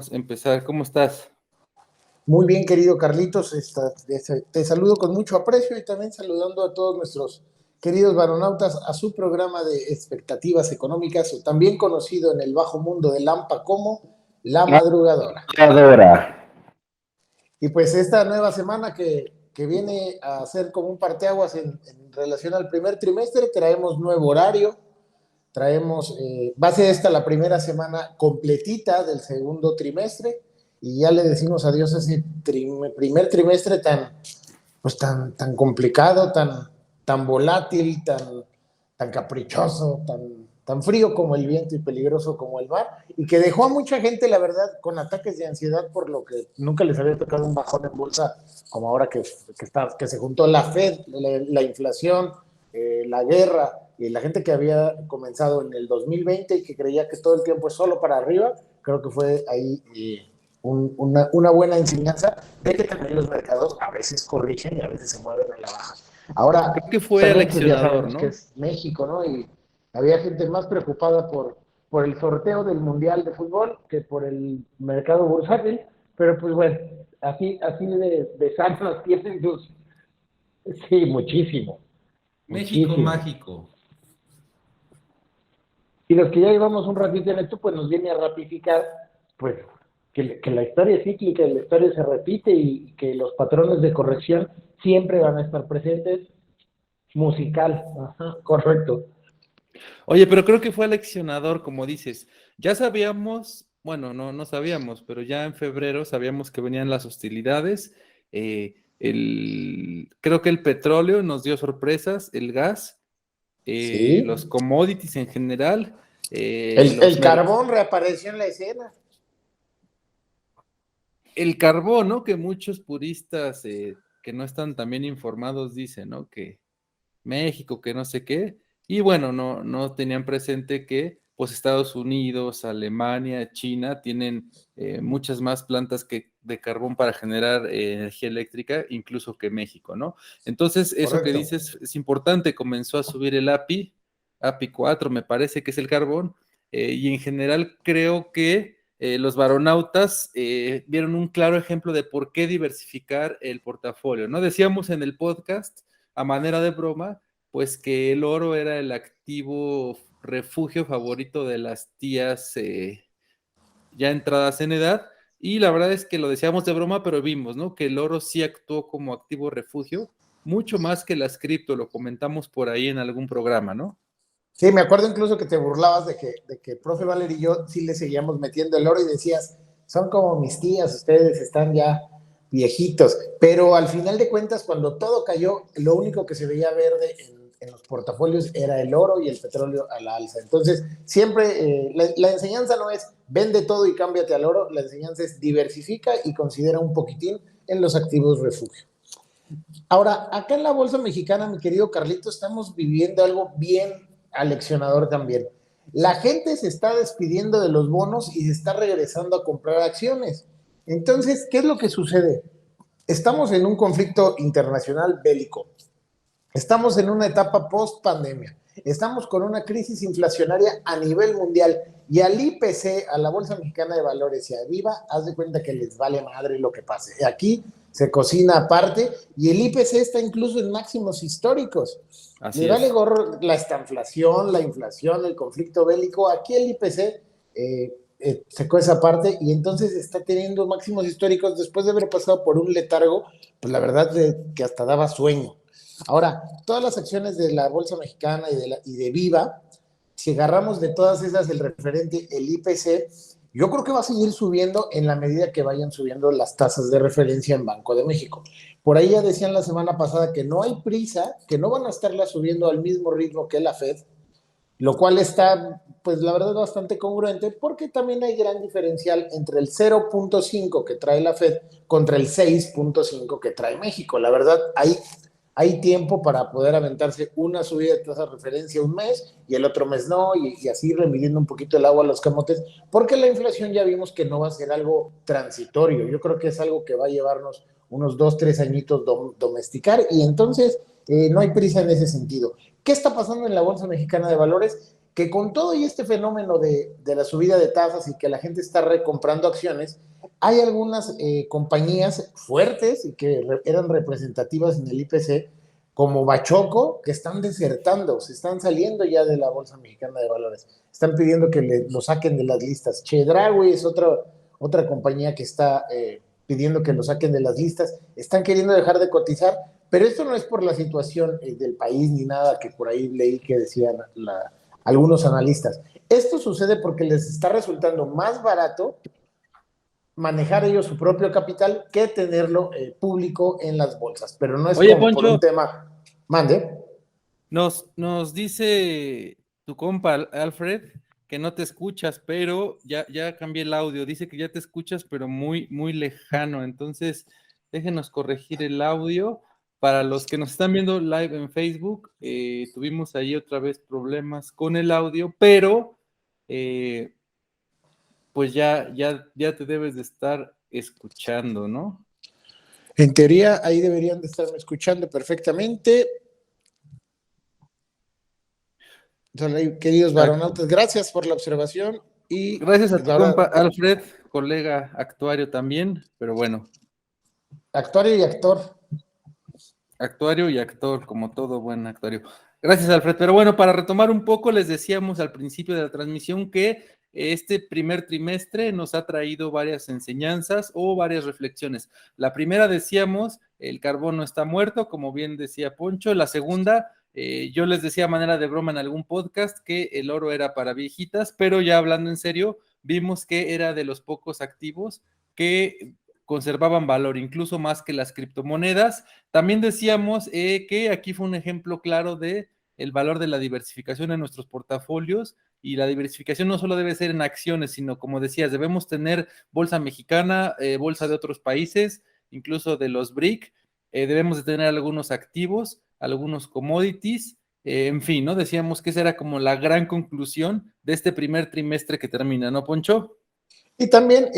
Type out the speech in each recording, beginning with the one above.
podemos empezar. ¿Cómo estás? Muy bien, querido Carlitos, te saludo con mucho aprecio y también saludando a todos nuestros queridos varonautas a su programa de expectativas económicas, o también conocido en el bajo mundo de Lampa como La Madrugadora. Adora. Y pues esta nueva semana que viene a ser como un parteaguas en relación al primer trimestre, traemos nuevo horario, va a ser esta la primera semana completita del segundo trimestre y ya le decimos adiós a ese primer trimestre tan complicado, tan volátil, tan caprichoso, tan frío como el viento y peligroso como el mar, y que dejó a mucha gente, la verdad, con ataques de ansiedad por lo que nunca les había tocado un bajón en bolsa como ahora que se juntó la Fed, la inflación, la guerra, y la gente que había comenzado en el 2020 y que creía que todo el tiempo es solo para arriba. Creo que fue ahí una buena enseñanza de que también los mercados a veces corrigen y a veces se mueven a la baja. Ahora, Creo que fue también pues ya aleccionador, sabemos que ¿no? es México, ¿no? Y había gente más preocupada por el sorteo del Mundial de Fútbol que por el mercado bursátil, pero pues bueno, así de sanos tienen sus... Sí, muchísimo, México muchísimo. mágico. Y los que ya llevamos un ratito en esto, pues nos viene a ratificar, pues, que la historia es cíclica, la historia se repite y que los patrones de corrección siempre van a estar presentes. Musical, ajá, correcto. Oye, pero creo que fue aleccionador, como dices. Ya sabíamos, bueno, no sabíamos, pero ya en febrero sabíamos que venían las hostilidades. Creo que el petróleo nos dio sorpresas, el gas, Sí. los commodities en general, El carbón reapareció en la escena. el carbón, ¿no? Que muchos puristas que no están tan bien informados dicen, ¿no? Que México, que no sé qué, y bueno, no tenían presente que pues Estados Unidos, Alemania, China tienen muchas más plantas de carbón para generar energía eléctrica, incluso que México, ¿no? Entonces, eso que Correcto. dices es importante, comenzó a subir el API 4, me parece que es el carbón, y en general creo que los varonautas vieron un claro ejemplo de por qué diversificar el portafolio, ¿no? Decíamos en el podcast, a manera de broma, pues que el oro era el activo refugio favorito de las tías ya entradas en edad, y la verdad es que lo decíamos de broma, pero vimos, ¿no? Que el oro sí actuó como activo refugio, mucho más que las cripto, lo comentamos por ahí en algún programa, ¿no? Sí, me acuerdo incluso que te burlabas de que profe Valer y yo sí le seguíamos metiendo el oro y decías, son como mis tías, ustedes están ya viejitos. Pero al final de cuentas, cuando todo cayó, lo único que se veía verde en los portafolios era el oro y el petróleo a la alza. Entonces, siempre la enseñanza no es vende todo y cámbiate al oro, la enseñanza es diversifica y considera un poquitín en los activos refugio. Ahora, acá en la Bolsa Mexicana, mi querido Carlito, estamos viviendo algo bien aleccionador también. La gente se está despidiendo de los bonos y se está regresando a comprar acciones. Entonces, ¿qué es lo que sucede? Estamos en un conflicto internacional bélico. Estamos en una etapa post pandemia. Estamos con una crisis inflacionaria a nivel mundial y al IPC, a la Bolsa Mexicana de Valores y a Viva, haz de cuenta que les vale madre lo que pase. Aquí se cocina aparte y el IPC está incluso en máximos históricos. Así Les vale es. gorro la estanflación, la inflación, el conflicto bélico. Aquí el IPC secó esa parte y entonces está teniendo máximos históricos después de haber pasado por un letargo, pues la verdad que hasta daba sueño. Ahora, todas las acciones de la Bolsa Mexicana y de Viva, si agarramos de todas esas el referente, el IPC, yo creo que va a seguir subiendo en la medida que vayan subiendo las tasas de referencia en Banco de México. Por ahí ya decían la semana pasada que no hay prisa, que no van a estarla subiendo al mismo ritmo que la Fed, lo cual está, pues la verdad, bastante congruente porque también hay gran diferencial entre el 0.5 que trae la Fed contra el 6.5 que trae México. La verdad, hay tiempo para poder aventarse una subida de tasa de referencia un mes y el otro mes no, y así ir midiendo un poquito el agua a los camotes, porque la inflación ya vimos que no va a ser algo transitorio. Yo creo que es algo que va a llevarnos unos 2, 3 añitos domesticar y entonces no hay prisa en ese sentido. ¿Qué está pasando en la Bolsa Mexicana de Valores? que con todo y este fenómeno de la subida de tasas y que la gente está recomprando acciones, hay algunas compañías fuertes y que eran representativas en el IPC, como Bachoco, que están desertando, se están saliendo ya de la Bolsa Mexicana de Valores. Están pidiendo que lo saquen de las listas. Chedraui es otra compañía que está pidiendo que lo saquen de las listas. Están queriendo dejar de cotizar, pero esto no es por la situación del país ni nada que por ahí leí que decían algunos analistas. Esto sucede porque les está resultando más barato manejar ellos su propio capital que tenerlo público en las bolsas, pero no es Oye, como por un Poncho, tema, mande. nos dice tu compa Alfred que no te escuchas, pero ya cambié el audio. Dice que ya te escuchas, pero muy, muy lejano. Entonces, déjenos corregir el audio. Para los que nos están viendo live en Facebook, tuvimos ahí otra vez problemas con el audio, pero eh, pues ya te debes de estar escuchando, ¿no? En teoría, ahí deberían de estarme escuchando perfectamente. Queridos varonautas, gracias por la observación y Gracias a pues tu ahora compa Alfred, colega actuario también, pero bueno, actuario y actor. actuario y actor, como todo buen actuario. Gracias, Alfred. Pero bueno, para retomar un poco, les decíamos al principio de la transmisión que este primer trimestre nos ha traído varias enseñanzas o varias reflexiones. La primera decíamos, el carbón no está muerto, como bien decía Poncho. La segunda, yo les decía a manera de broma en algún podcast que el oro era para viejitas, pero ya hablando en serio, vimos que era de los pocos activos que conservaban valor, incluso más que las criptomonedas. También decíamos que aquí fue un ejemplo claro de el valor de la diversificación en nuestros portafolios, y la diversificación no solo debe ser en acciones, sino como decías, debemos tener bolsa mexicana, bolsa de otros países, incluso de los BRIC, debemos de tener algunos activos, algunos commodities, en fin, ¿no? Decíamos que esa era como la gran conclusión de este primer trimestre que termina, ¿no, Poncho? Y también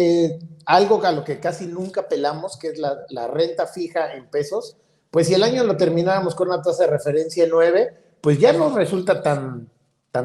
algo a lo que casi nunca pelamos, que es la renta fija en pesos, pues si el año lo terminábamos con una tasa de referencia 9, pues ya no resulta tan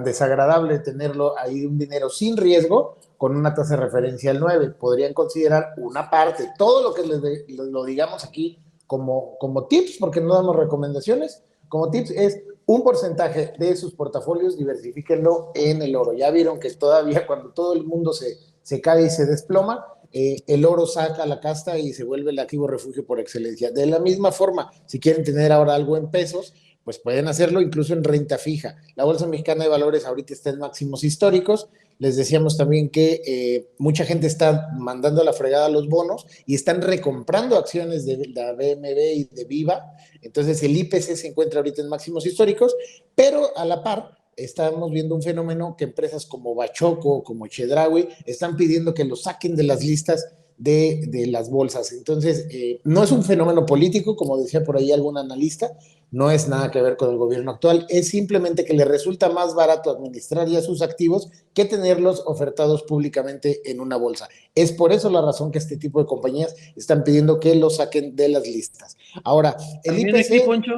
desagradable tenerlo ahí un dinero sin riesgo con una tasa de referencia al 9. Podrían considerar una parte, todo lo que lo digamos aquí como tips, porque no damos recomendaciones, como tips es un porcentaje de sus portafolios, diversifíquenlo en el oro. Ya vieron que todavía cuando todo el mundo se cae y se desploma, el oro saca la casta y se vuelve el activo refugio por excelencia. De la misma forma, si quieren tener ahora algo en pesos, pues pueden hacerlo incluso en renta fija. La Bolsa Mexicana de Valores ahorita está en máximos históricos. Les decíamos también que mucha gente está mandando a la fregada los bonos y están recomprando acciones de la BMV y de Viva. Entonces el IPC se encuentra ahorita en máximos históricos, pero a la par estamos viendo un fenómeno que empresas como Bachoco, como Chedraui, están pidiendo que lo saquen de las listas de las bolsas. Entonces, no es un fenómeno político, como decía por ahí algún analista, no es nada que ver con el gobierno actual, es simplemente que le resulta más barato administrar ya sus activos que tenerlos ofertados públicamente en una bolsa. Es por eso la razón que este tipo de compañías están pidiendo que lo saquen de las listas. Ahora, el También aquí, IPC. Poncho,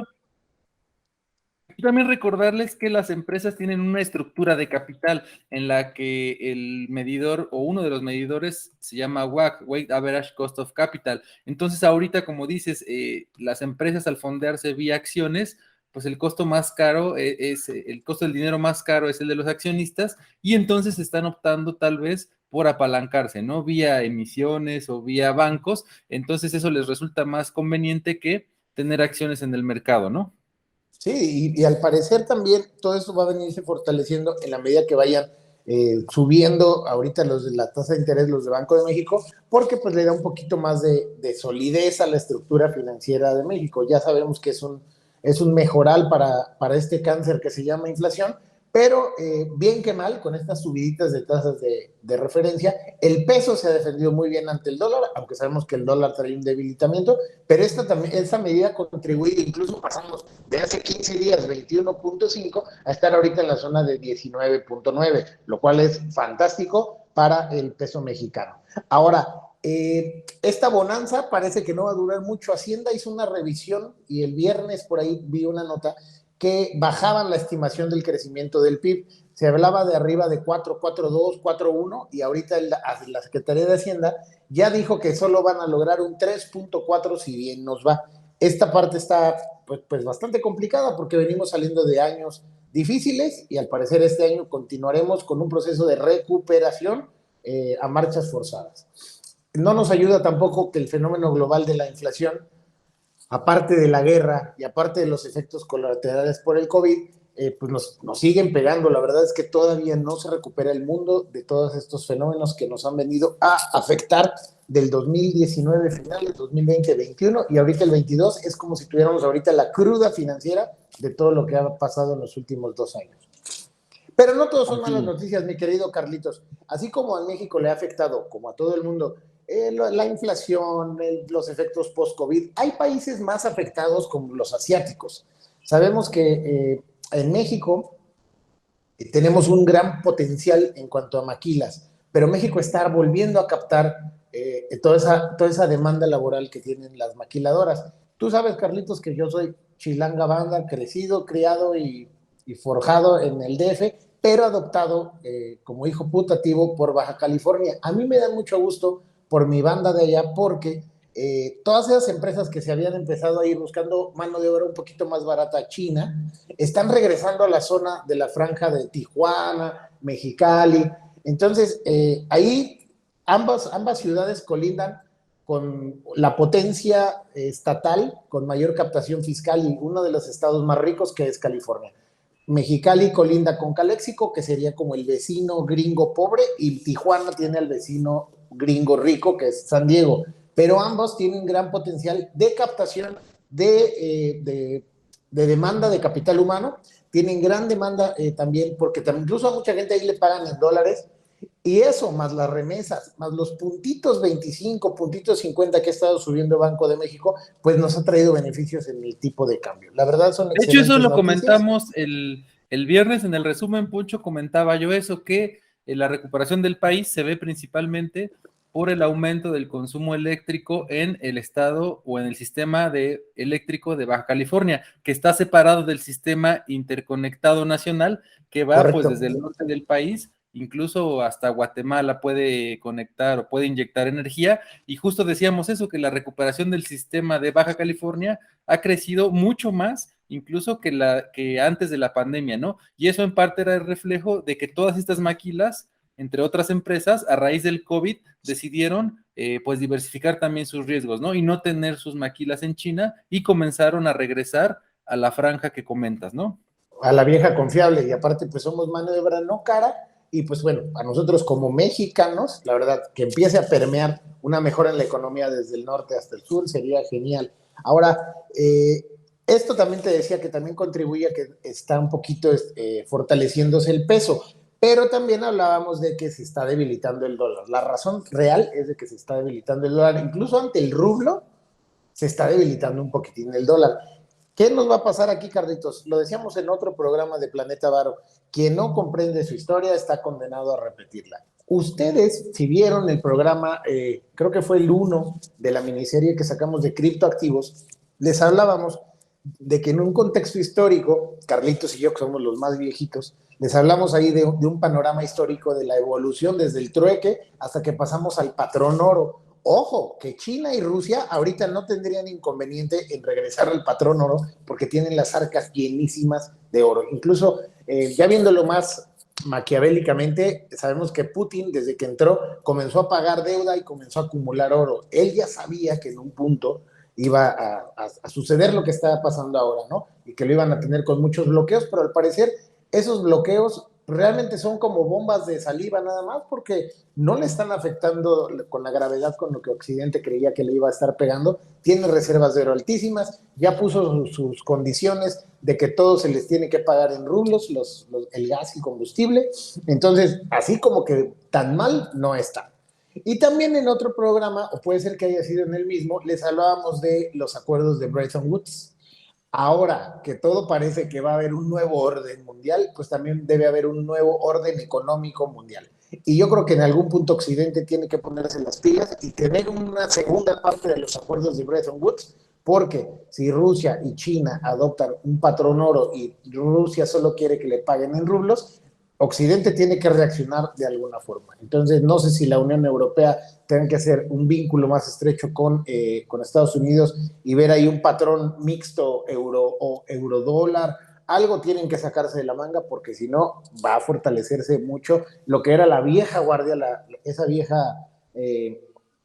también recordarles que las empresas tienen una estructura de capital en la que el medidor o uno de los medidores se llama WACC, Weighted Average Cost of Capital. Entonces, ahorita, como dices, las empresas al fondearse vía acciones, pues el costo más caro el costo del dinero más caro es el de los accionistas, y entonces están optando tal vez por apalancarse, ¿no? Vía emisiones o vía bancos. Entonces, eso les resulta más conveniente que tener acciones en el mercado, ¿no? Sí, y al parecer también todo esto va a venirse fortaleciendo en la medida que vayan subiendo ahorita los de la tasa de interés, los de Banco de México, porque pues le da un poquito más de solidez a la estructura financiera de México. Ya sabemos que es un mejoral para este cáncer que se llama inflación, pero bien que mal, con estas subiditas de tasas de referencia, el peso se ha defendido muy bien ante el dólar, aunque sabemos que el dólar trae un debilitamiento, pero esta medida ha contribuido, incluso pasamos de hace 15 días 21.5 a estar ahorita en la zona de 19.9, lo cual es fantástico para el peso mexicano. Ahora, esta bonanza parece que no va a durar mucho. Hacienda hizo una revisión y el viernes por ahí vi una nota que bajaban la estimación del crecimiento del PIB. se hablaba de arriba de 4, 4.2, 4.1 y ahorita la Secretaría de Hacienda ya dijo que solo van a lograr un 3.4 si bien nos va. Esta parte está pues bastante complicada porque venimos saliendo de años difíciles y al parecer este año continuaremos con un proceso de recuperación a marchas forzadas. No nos ayuda tampoco que el fenómeno global de la inflación, aparte de la guerra y aparte de los efectos colaterales por el COVID, pues nos siguen pegando. La verdad es que todavía no se recupera el mundo de todos estos fenómenos que nos han venido a afectar del 2019 final, del 2020-21 y ahorita el 22 es como si tuviéramos ahorita la cruda financiera de todo lo que ha pasado en los últimos 2 años. Pero no todos son malas noticias, mi querido Carlitos. Así como a México le ha afectado, como a todo el mundo, la inflación, los efectos post-COVID, hay países más afectados como los asiáticos. Sabemos que en México tenemos un gran potencial en cuanto a maquilas, pero México está volviendo a captar toda esa demanda laboral que tienen las maquiladoras. Tú sabes, Carlitos, que yo soy chilanga banda, crecido, criado y forjado en el DF, pero adoptado como hijo putativo por Baja California. A mí me da mucho gusto por mi banda de allá porque todas esas empresas que se habían empezado a ir buscando mano de obra un poquito más barata a China, están regresando a la zona de la franja de Tijuana, Mexicali. Entonces, ahí ambas ciudades colindan con la potencia estatal con mayor captación fiscal y uno de los estados más ricos que es California. Mexicali colinda con Calexico, que sería como el vecino gringo pobre, y Tijuana tiene al vecino gringo rico, que es San Diego. Pero ambos tienen gran potencial de captación de demanda de capital humano, tienen gran demanda también, porque incluso a mucha gente ahí le pagan en dólares, y eso, más las remesas, más los puntitos 25, puntitos 50 que ha estado subiendo Banco de México, pues nos ha traído beneficios en el tipo de cambio. La verdad son De hecho, eso lo noticias. comentamos el viernes en el resumen, Poncho, comentaba yo eso, que la recuperación del país se ve principalmente por el aumento del consumo eléctrico en el estado o en el sistema eléctrico de Baja California, que está separado del sistema interconectado nacional, que va pues desde el norte del país, incluso hasta Guatemala puede conectar o puede inyectar energía, y justo decíamos eso, que la recuperación del sistema de Baja California ha crecido mucho más incluso que antes de la pandemia, ¿no? Y eso en parte era el reflejo de que todas estas maquilas, entre otras empresas, a raíz del COVID, decidieron pues diversificar también sus riesgos, ¿no? Y no tener sus maquilas en China y comenzaron a regresar a la franja que comentas, ¿no? A la vieja confiable, y aparte pues somos mano de obra no cara, y pues bueno, a nosotros como mexicanos, la verdad, que empiece a permear una mejora en la economía desde el norte hasta el sur sería genial. Ahora, esto también te decía que también contribuye a que está un poquito fortaleciéndose el peso, pero también hablábamos de que se está debilitando el dólar. La razón real es de que se está debilitando el dólar, incluso ante el rublo se está debilitando un poquitín el dólar. ¿Qué nos va a pasar aquí, Carlitos? Lo decíamos en otro programa de Planeta Varo. Quien no comprende su historia está condenado a repetirla. Ustedes, si vieron el programa, creo que fue el 1 de la miniserie que sacamos de criptoactivos, les hablábamos de que en un contexto histórico, Carlitos y yo, que somos los más viejitos, les hablamos ahí de un panorama histórico de la evolución desde el trueque hasta que pasamos al patrón oro. Ojo, que China y Rusia ahorita no tendrían inconveniente en regresar al patrón oro porque tienen las arcas llenísimas de oro. Incluso, ya viéndolo más maquiavélicamente, sabemos que Putin, desde que entró, comenzó a pagar deuda y comenzó a acumular oro. Él ya sabía que en un punto iba a suceder lo que está pasando ahora, ¿no? Y que lo iban a tener con muchos bloqueos, pero al parecer esos bloqueos realmente son como bombas de saliva nada más, porque no le están afectando con la gravedad con lo que Occidente creía que le iba a estar pegando. Tiene reservas de oro altísimas, ya puso sus condiciones de que todo se les tiene que pagar en rublos, el gas y combustible. Entonces, así como que tan mal no está. Y también en otro programa, o puede ser que haya sido en el mismo, les hablábamos de los acuerdos de Bretton Woods. Ahora que todo parece que va a haber un nuevo orden mundial, pues también debe haber un nuevo orden económico mundial. Y yo creo que en algún punto Occidente tiene que ponerse las pilas y tener una segunda parte de los acuerdos de Bretton Woods, porque si Rusia y China adoptan un patrón oro y Rusia solo quiere que le paguen en rublos, Occidente tiene que reaccionar de alguna forma. Entonces, no sé si la Unión Europea tenga que hacer un vínculo más estrecho con Estados Unidos y ver ahí un patrón mixto euro o eurodólar. Algo tienen que sacarse de la manga porque si no va a fortalecerse mucho lo que era la vieja guardia, esa vieja,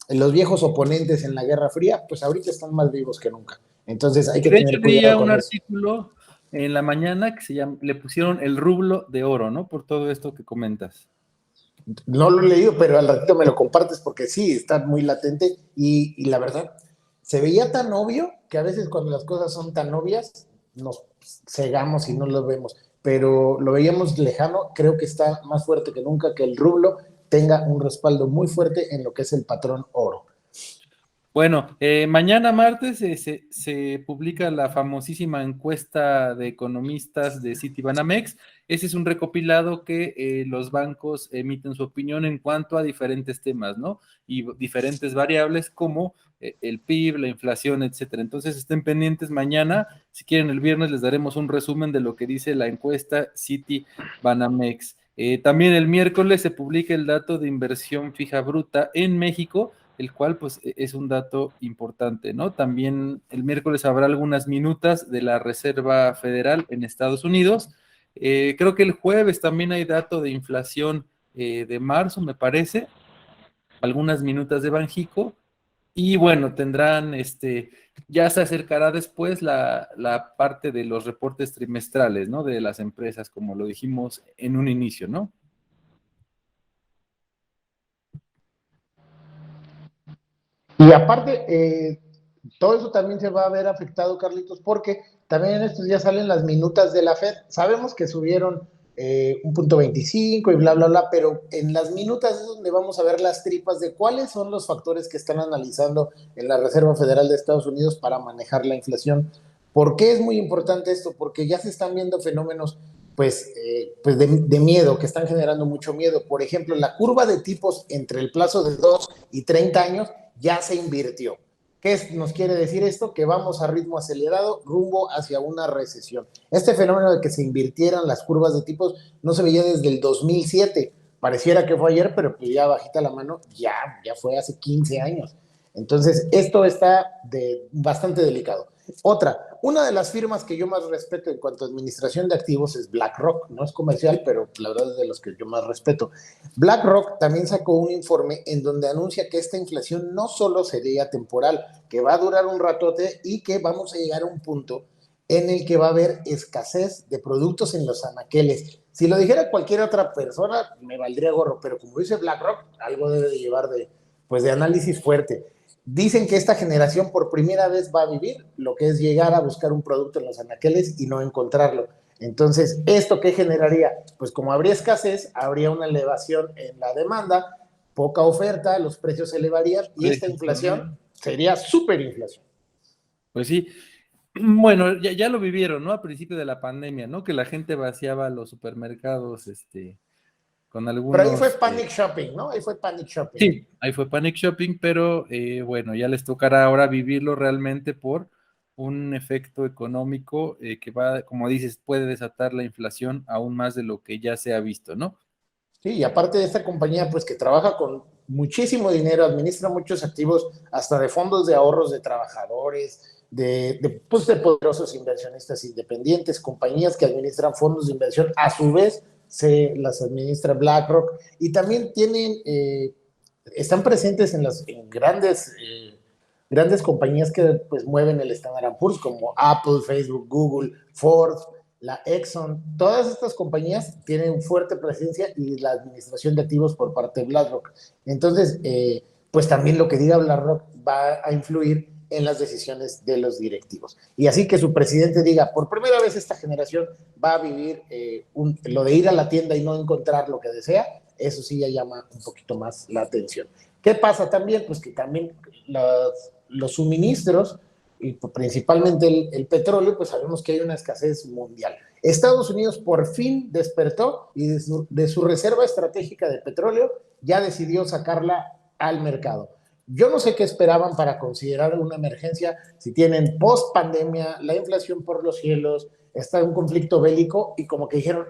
los viejos oponentes en la Guerra Fría, pues ahorita están más vivos que nunca. Entonces hay que De hecho, tener leía cuidado un con eso. artículo en la mañana que le pusieron el rublo de oro, ¿no? Por todo esto que comentas. No lo he leído, pero al ratito me lo compartes porque sí, está muy latente y la verdad, se veía tan obvio que a veces cuando las cosas son tan obvias, nos cegamos y no lo vemos, pero lo veíamos lejano, creo que está más fuerte que nunca que el rublo tenga un respaldo muy fuerte en lo que es el patrón oro. Bueno, mañana martes se publica la famosísima encuesta de economistas de Citibanamex. Ese es un recopilado que los bancos emiten su opinión en cuanto a diferentes temas, ¿no? Y diferentes variables como el PIB, la inflación, etcétera. Entonces estén pendientes mañana. Si quieren, el viernes les daremos un resumen de lo que dice la encuesta Citibanamex. También el miércoles se publica el dato de inversión fija bruta en México, el cual pues es un dato importante, ¿no? También el miércoles habrá algunas minutas de la Reserva Federal en Estados Unidos. Creo que el jueves también hay dato de inflación de marzo, me parece, algunas minutas de Banjico. Y bueno, tendrán, ya se acercará después la parte de los reportes trimestrales, ¿no? De las empresas, como lo dijimos en un inicio, ¿no? Y aparte, todo eso también se va a ver afectado, Carlitos, porque también en estos días salen las minutas de la Fed. Sabemos que subieron un punto 25 y bla, bla, bla, pero en las minutas es donde vamos a ver las tripas de cuáles son los factores que están analizando en la Reserva Federal de Estados Unidos para manejar la inflación. ¿Por qué es muy importante esto? Porque ya se están viendo fenómenos pues de miedo, que están generando mucho miedo. Por ejemplo, la curva de tipos entre el plazo de 2 y 30 años ya se invirtió. ¿Qué nos quiere decir esto? Que vamos a ritmo acelerado rumbo hacia una recesión. Este fenómeno de que se invirtieran las curvas de tipos no se veía desde el 2007. Pareciera que fue ayer, pero pues ya bajita la mano, ya fue hace 15 años. Entonces, esto está bastante delicado. Una de las firmas que yo más respeto en cuanto a administración de activos es BlackRock. No es comercial, pero la verdad es de los que yo más respeto. BlackRock también sacó un informe en donde anuncia que esta inflación no solo sería temporal, que va a durar un ratote y que vamos a llegar a un punto en el que va a haber escasez de productos en los anaqueles. Si lo dijera cualquier otra persona, me valdría gorro, pero como dice BlackRock, algo debe de llevar de análisis fuerte. Dicen que esta generación por primera vez va a vivir lo que es llegar a buscar un producto en los anaqueles y no encontrarlo. Entonces, ¿esto qué generaría? Pues como habría escasez, habría una elevación en la demanda, poca oferta, los precios se elevarían y esta inflación sería superinflación. Pues sí. Bueno, ya lo vivieron, ¿no? A principio de la pandemia, ¿no? Que la gente vaciaba los supermercados, con Pero ahí fue algunos, panic shopping, ¿no? Ahí fue panic shopping. sí, ahí fue panic shopping, pero bueno, ya les tocará ahora vivirlo realmente por un efecto económico que va, como dices, puede desatar la inflación aún más de lo que ya se ha visto, ¿no? Sí, y aparte de esta compañía, pues que trabaja con muchísimo dinero, administra muchos activos, hasta de fondos de ahorros de trabajadores, pues de poderosos inversionistas independientes, compañías que administran fondos de inversión, a su vez se las administra BlackRock, y también están presentes en grandes compañías que pues mueven el Standard & Poor's, como Apple, Facebook, Google, Ford, la Exxon, todas estas compañías tienen fuerte presencia y la administración de activos por parte de BlackRock. Entonces, pues también lo que diga BlackRock va a influir en las decisiones de los directivos. Y así que su presidente diga, por primera vez esta generación va a vivir lo de ir a la tienda y no encontrar lo que desea, eso sí ya llama un poquito más la atención. ¿Qué pasa también? Pues que también los suministros y principalmente el petróleo, pues sabemos que hay una escasez mundial. Estados Unidos por fin despertó y de su reserva estratégica de petróleo ya decidió sacarla al mercado. Yo no sé qué esperaban para considerar una emergencia si tienen post pandemia, la inflación por los cielos, está un conflicto bélico y como que dijeron,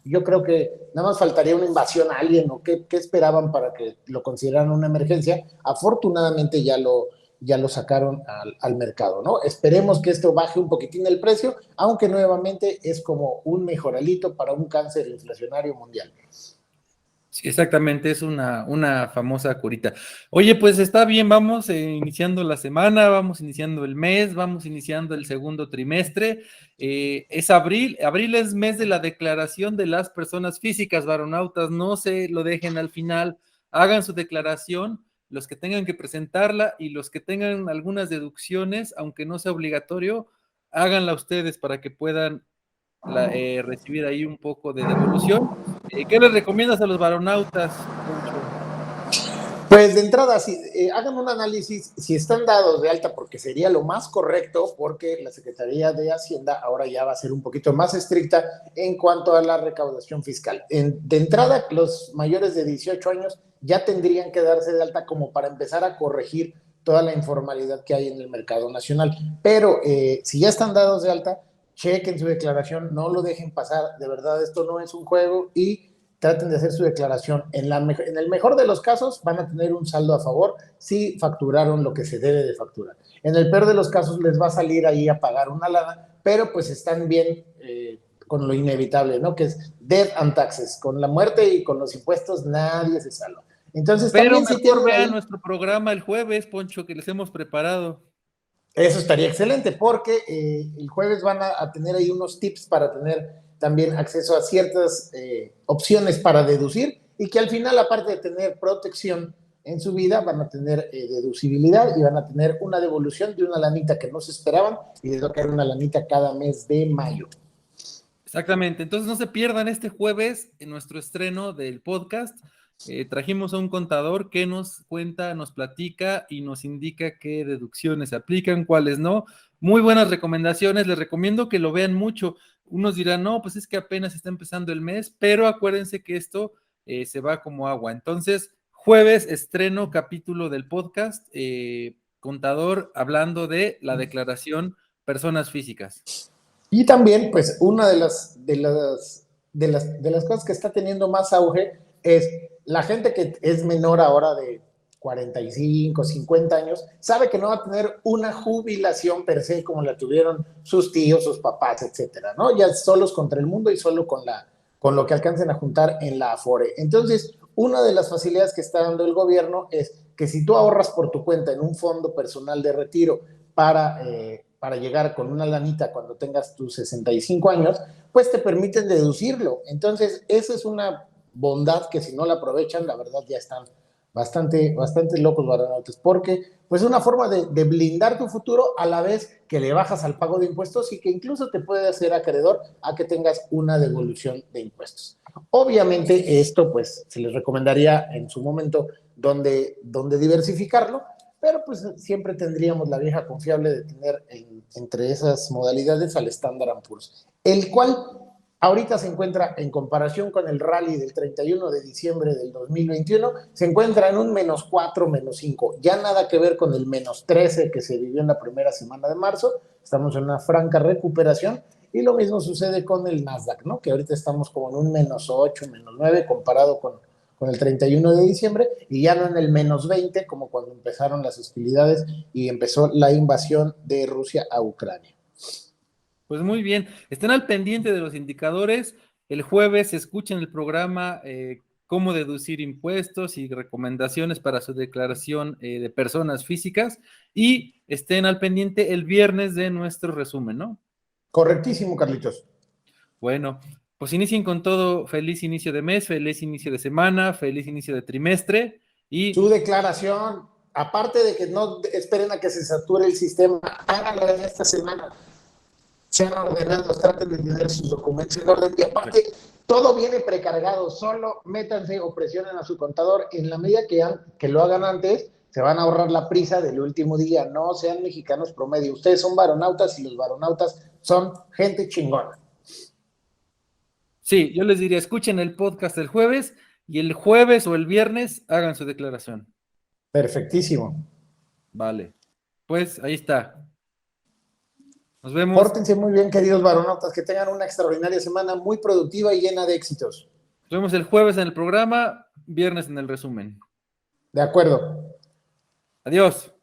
Yo creo que nada más faltaría una invasión a alguien o qué esperaban para que lo consideraran una emergencia. Afortunadamente ya lo sacaron al mercado, ¿no? Esperemos que esto baje un poquitín el precio, aunque nuevamente es como un mejoralito para un cáncer inflacionario mundial. Sí, exactamente, es una famosa curita. Oye, pues está bien, vamos iniciando la semana, vamos iniciando el mes, vamos iniciando el segundo trimestre. Es abril, abril es mes de la declaración de las personas físicas, varonautas, no se lo dejen al final, hagan su declaración, los que tengan que presentarla y los que tengan algunas deducciones, aunque no sea obligatorio, háganla ustedes para que puedan recibir ahí un poco de devolución. ¿Qué les recomiendas a los varonautas, Poncho? Pues de entrada, hagan un análisis si están dados de alta, porque sería lo más correcto, porque la Secretaría de Hacienda ahora ya va a ser un poquito más estricta en cuanto a la recaudación fiscal. De entrada, los mayores de 18 años ya tendrían que darse de alta como para empezar a corregir toda la informalidad que hay en el mercado nacional. Pero si ya están dados de alta, chequen su declaración, no lo dejen pasar, de verdad esto no es un juego y traten de hacer su declaración. En el mejor de los casos van a tener un saldo a favor si facturaron lo que se debe de facturar. En el peor de los casos les va a salir ahí a pagar una lana, pero pues están bien con lo inevitable, ¿no? Que es death and taxes. Con la muerte y con los impuestos nadie se salva. Entonces Pero también si mejor tienen vean ahí, nuestro programa el jueves, Poncho, que les hemos preparado. eso estaría excelente porque el jueves van a tener ahí unos tips para tener también acceso a ciertas opciones para deducir y que al final, aparte de tener protección en su vida, van a tener deducibilidad y van a tener una devolución de una lanita que no se esperaban y les va a caer una lanita cada mes de mayo. Exactamente, entonces no se pierdan este jueves en nuestro estreno del podcast. Trajimos a un contador que nos cuenta, nos platica y nos indica qué deducciones se aplican, cuáles no. Muy buenas recomendaciones, les recomiendo que lo vean mucho. Unos dirán, no, pues es que apenas está empezando el mes, pero acuérdense que esto se va como agua. Entonces, jueves estreno capítulo del podcast, contador hablando de la declaración personas físicas. Y también, pues, una de las cosas que está teniendo más auge es la gente que es menor ahora de 45, 50 años, sabe que no va a tener una jubilación per se como la tuvieron sus tíos, sus papás, etcétera, ¿no? Ya solos contra el mundo y solo con lo que alcancen a juntar en la Afore. Entonces, una de las facilidades que está dando el gobierno es que si tú ahorras por tu cuenta en un fondo personal de retiro para llegar con una lanita cuando tengas tus 65 años, pues te permiten deducirlo. Entonces, esa es una bondad que si no la aprovechan, la verdad ya están bastante locos, varonotes, porque pues es una forma de blindar tu futuro a la vez que le bajas al pago de impuestos y que incluso te puede hacer acreedor a que tengas una devolución de impuestos. Obviamente esto pues se les recomendaría en su momento donde diversificarlo, pero pues siempre tendríamos la vieja confiable de tener entre esas modalidades al Standard & Poor's, el cual ahorita se encuentra en comparación con el rally del 31 de diciembre del 2021, se encuentra en un -4, -5, ya nada que ver con el -13 que se vivió en la primera semana de marzo, estamos en una franca recuperación y lo mismo sucede con el Nasdaq, ¿no? Que ahorita estamos como en un -8, -9 comparado con el 31 de diciembre y ya no en el -20 como cuando empezaron las hostilidades y empezó la invasión de Rusia a Ucrania. Pues muy bien, estén al pendiente de los indicadores. El jueves escuchen el programa cómo deducir impuestos y recomendaciones para su declaración de personas físicas y estén al pendiente el viernes de nuestro resumen, ¿no? Correctísimo, Carlitos. Bueno, pues inicien con todo, feliz inicio de mes, feliz inicio de semana, feliz inicio de trimestre Su y declaración, aparte de que no esperen a que se sature el sistema, háganla en esta semana. Sean ordenados, traten de tener sus documentos en orden. Y aparte, todo viene precargado, solo métanse o presionen a su contador. En la medida que lo hagan antes, se van a ahorrar la prisa del último día. No sean mexicanos promedio. Ustedes son varonautas y los varonautas son gente chingona. sí, yo les diría, escuchen el podcast el jueves y el jueves o el viernes hagan su declaración. Perfectísimo. Vale, pues ahí está. Nos vemos. Pórtense muy bien, queridos varonautas, que tengan una extraordinaria semana muy productiva y llena de éxitos. Nos vemos el jueves en el programa, viernes en el resumen. De acuerdo. Adiós.